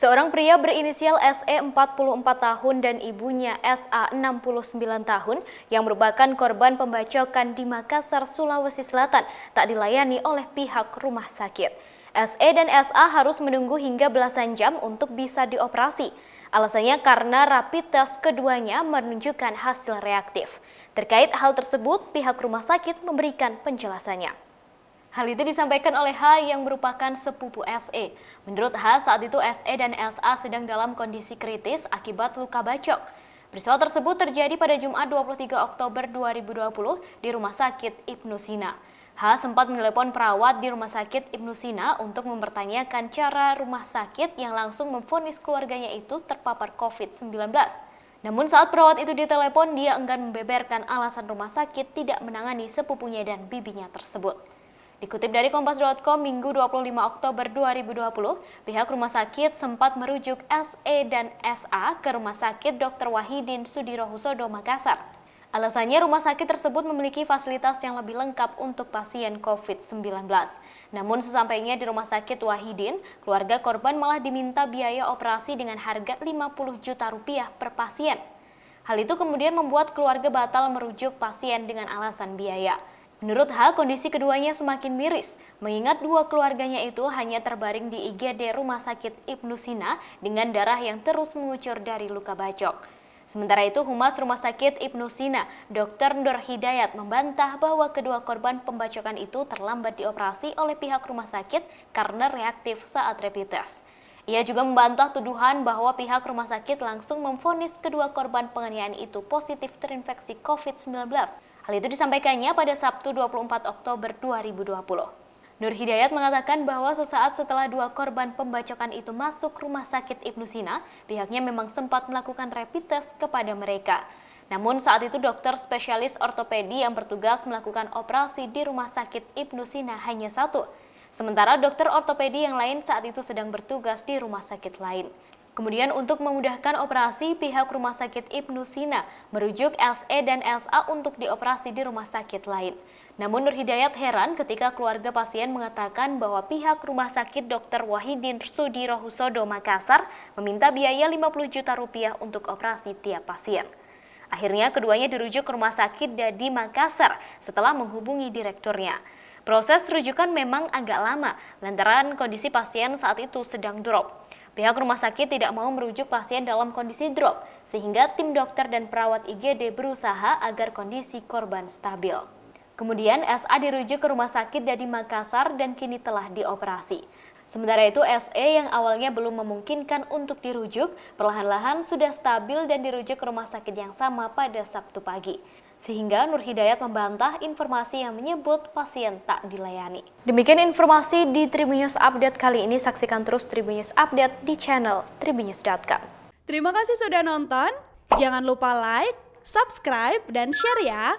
Seorang pria berinisial SE 44 tahun dan ibunya SA 69 tahun yang merupakan korban pembacokan di Makassar, Sulawesi Selatan tak dilayani oleh pihak rumah sakit. SE dan SA harus menunggu hingga belasan jam untuk bisa dioperasi. Alasannya karena rapid test keduanya menunjukkan hasil reaktif. Terkait hal tersebut, pihak rumah sakit memberikan penjelasannya. Hal itu disampaikan oleh H yang merupakan sepupu SE. Menurut H, saat itu SE dan SA sedang dalam kondisi kritis akibat luka bacok. Peristiwa tersebut terjadi pada Jumat 23 Oktober 2020 di Rumah Sakit Ibnu Sina. H sempat menelepon perawat di Rumah Sakit Ibnu Sina untuk mempertanyakan cara rumah sakit yang langsung memvonis keluarganya itu terpapar COVID-19. Namun saat perawat itu ditelepon, dia enggan membeberkan alasan rumah sakit tidak menangani sepupunya dan bibinya tersebut. Dikutip dari Kompas.com, Minggu 25 Oktober 2020, pihak rumah sakit sempat merujuk SE dan SA ke Rumah Sakit Dr. Wahidin Sudirohusodo, Makassar. Alasannya rumah sakit tersebut memiliki fasilitas yang lebih lengkap untuk pasien COVID-19. Namun sesampainya di Rumah Sakit Wahidin, keluarga korban malah diminta biaya operasi dengan harga 50 juta rupiah per pasien. Hal itu kemudian membuat keluarga batal merujuk pasien dengan alasan biaya. Menurut H, kondisi keduanya semakin miris, mengingat dua keluarganya itu hanya terbaring di IGD Rumah Sakit Ibnu Sina dengan darah yang terus mengucur dari luka bacok. Sementara itu, Humas Rumah Sakit Ibnu Sina, Dr. Nur Hidayat membantah bahwa kedua korban pembacokan itu terlambat dioperasi oleh pihak rumah sakit karena reaktif saat rapid test. Ia juga membantah tuduhan bahwa pihak rumah sakit langsung memvonis kedua korban penganiayaan itu positif terinfeksi COVID-19. Hal itu disampaikannya pada Sabtu 24 Oktober 2020. Nur Hidayat mengatakan bahwa sesaat setelah dua korban pembacokan itu masuk Rumah Sakit Ibnu Sina, pihaknya memang sempat melakukan rapid test kepada mereka. Namun saat itu dokter spesialis ortopedi yang bertugas melakukan operasi di Rumah Sakit Ibnu Sina hanya satu. Sementara dokter ortopedi yang lain saat itu sedang bertugas di rumah sakit lain. Kemudian untuk memudahkan operasi, pihak Rumah Sakit Ibnu Sina merujuk SE dan SA untuk dioperasi di rumah sakit lain. Namun Nur Hidayat heran ketika keluarga pasien mengatakan bahwa pihak Rumah Sakit Dr. Wahidin Sudirohusodo, Makassar meminta biaya 50 juta rupiah untuk operasi tiap pasien. Akhirnya keduanya dirujuk ke Rumah Sakit di Makassar setelah menghubungi direkturnya. Proses rujukan memang agak lama lantaran kondisi pasien saat itu sedang drop. Pihak rumah sakit tidak mau merujuk pasien dalam kondisi drop, sehingga tim dokter dan perawat IGD berusaha agar kondisi korban stabil. Kemudian SA dirujuk ke Rumah Sakit di Makassar dan kini telah dioperasi. Sementara itu SE yang awalnya belum memungkinkan untuk dirujuk, perlahan-lahan sudah stabil dan dirujuk ke rumah sakit yang sama pada Sabtu pagi. Sehingga Nur Hidayat membantah informasi yang menyebut pasien tak dilayani. Demikian informasi di Tribun News Update kali ini. Saksikan terus Tribun News Update di channel tribunnews.com. Terima kasih sudah nonton. Jangan lupa like, subscribe, dan share ya.